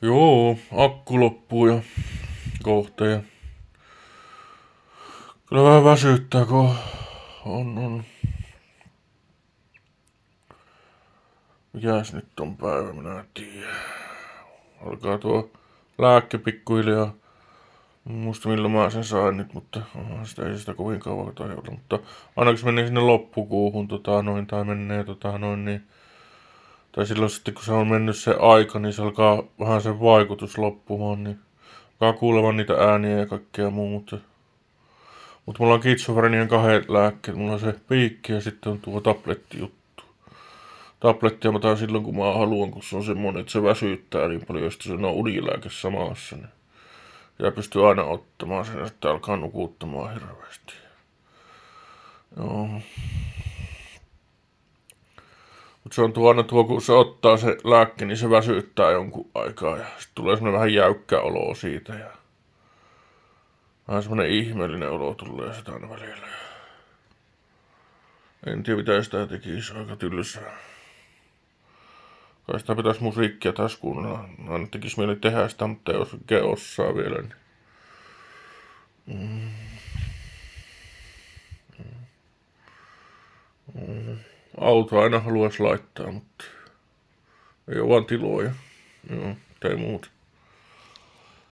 Joo, akku loppuu ja kohta ja kyllä vähän väsyttää, kun on. Mikäs nyt on päivä, minä en tiedä. Alkaa tuo lääkke pikkuhiljaa. Muista milloin mä sen sain nyt, mutta sitä ei sitä kovin kauan tajota. Mutta ainakin se menee sinne loppukuuhun tai menee niin. Tai silloin sitten kun se on mennyt se aika, niin se alkaa vähän sen vaikutus loppumaan, niin alkaa kuulevan niitä ääniä ja kaikkea muuta. Mutta mulla on Kitsofrenian 2 lääkkeet. Mulla on se piikki ja sitten on tuo tablettijuttu. Tablettia mä otan silloin kun mä haluan, kun se on semmonen, että se väsyttää niin paljon, että se on unilääke samassa. Niin. Ja pystyy aina ottamaan sen, että alkaa nukuttamaan hirveästi. Joo. Mutta se on tuo, kun se ottaa se lääkke, niin se väsyttää jonkun aikaa. Ja sitten tulee semmonen vähän jäykkä olo siitä. Ja vähän semmonen ihmeellinen olo tulee sitä aina välillä. En tiedä mitä sitä tekisi, aika tylsää. Kai sitä pitäisi musiikkia taas kuunnella. Aina tekis mieli tehdä sitä, mutta ei oikein osaa vielä. Niin. Auto aina haluaisi laittaa, mutta ei ole vaan tiloja. Joo, ei muuta.